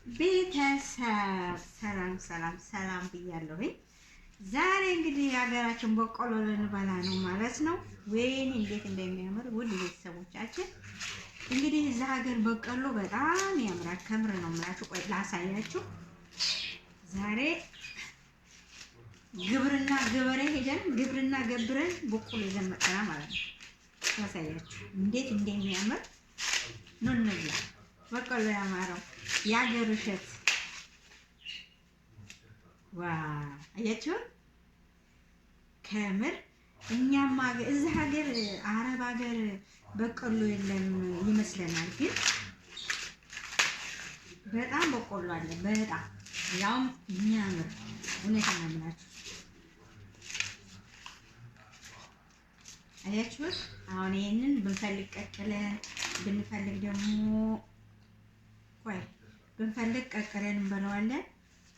ቤተሰብ ሰላም ብያለሁ። ዛሬ እንግዲህ የሀገራችን በቆሎ ልንበላ ነው ማለት ነው። ወይኔ እንዴት እንደሚያምር ውድ ቤተሰቦቻችን። እንግዲህ እዛ ሀገር በቆሎ በጣም ያምራል። ከምር ነው የምላችሁ። ቆይ ላሳያችሁ። ዛሬ ግብርና ገበሬ ሄደን ግብርና ገብረን በቆሎ ይዘን መጥተናል ማለት ነው። ላሳያችሁ እንዴት እንደሚያምር ነው። እንብላ። በቆሎ ያማረው የሀገር እሸት አያችሁ። ከምር እኛም እዚህ ሀገር አረብ ሀገር በቆሎ የለም ይመስለናል፣ ግን በጣም በቆሎ አለ። በጣም ያውም የሚያምር እውነት ነው የምላችሁ። አያችሁት? አሁን ይሄንን ብንፈልግ ቀቅለን ብንፈልግ ደግሞ ብንፈልግ ቀቅለን እንበለዋለን።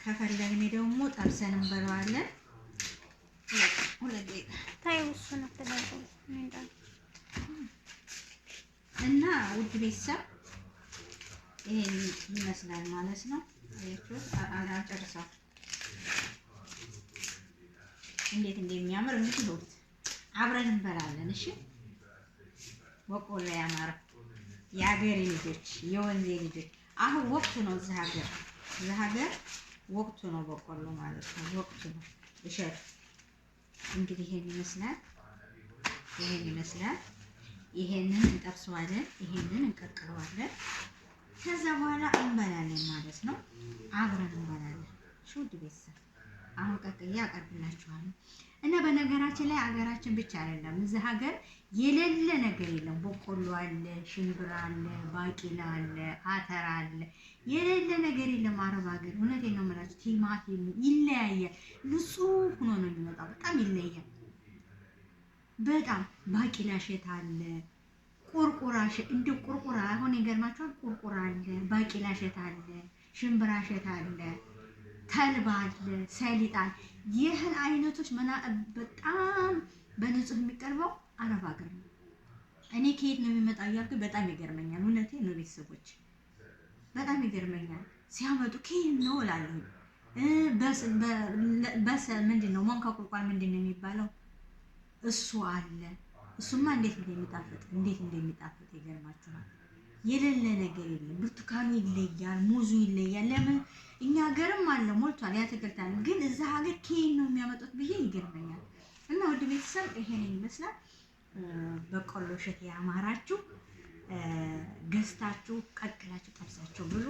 ከፈለግን ደግሞ ጠብሰን እንበለዋለን። እና ውድ ቤተሰብ ይሄን ይመስላል ማለት ነው። አጨርሰው እንዴት እንደሚያምር እንግዲህ አብረን እንበላለን። እሺ በቆሎ ያማረው የሀገሬ ልጆች የወንዜ ልጆች አሁን ወቅቱ ነው። እዚህ ሀገር ወቅቱ ነው በቆሎ ማለት ነው። ወቅቱ ነው እሸት። እንግዲህ ይሄን ይመስላል። ይሄንን እንጠብሰዋለን፣ ይሄንን እንቀቅለዋለን። ከዛ በኋላ እንበላለን ማለት ነው። አብረን እንበላለን። ውድ ቤተሰብ አሁን ቀቅዬ አቀርብላችኋለሁ። እና በነገራችን ላይ ሀገራችን ብቻ አይደለም፣ እዚህ ሀገር የሌለ ነገር የለም። በቆሎ አለ፣ ሽምብራ አለ፣ ባቂላ አለ፣ አተር አለ። የሌለ ነገር የለም አረብ ሀገር። እውነቴን ነው የምላችሁ። ቲማቲም ይለያያል። ንጹህ ሆኖ ነው የሚመጣው። በጣም ይለያል። በጣም ባቂላ እሸት አለ፣ ቁርቁራ እሸት እንደ ቁርቁራ አሁን ይገርማችኋል። ቁርቁራ አለ፣ ባቂላ እሸት አለ፣ ሽምብራ እሸት አለ፣ ተልባ አለ፣ ሰሊጥ አለ። ይህን አይነቶች በጣም በንጹህ የሚቀርበው አረብ ሀገር ነው። እኔ ከየት ነው የሚመጣው እያልኩ በጣም ይገርመኛል። እውነቴን ነው ቤተሰቦች፣ በጣም ይገርመኛል። ሲያመጡ ከየት ነው እላለሁ። ምንድን ነው ሞንካ ቁልቋል ምንድን ነው የሚባለው? እሱ አለ። እሱማ እንዴት እንደሚጣፍጥ ይገርማችኋል። የሌለ ነገር የለም። ብርቱካኑ ይለያል፣ ሙዙ ይለያል። ለምን እኛ ሀገርም አለ ሞልቷል፣ ያትክልት አለ። ግን እዛ ሀገር ከየት ነው የሚያመጡት ብዬ ይገርመኛል። እና ውድ ቤተሰብ ይሄን ይመስላል። በቆሎ እሸት ያማራችሁ ገዝታችሁ ቀቅላችሁ ጠብሳችሁ ብሉ።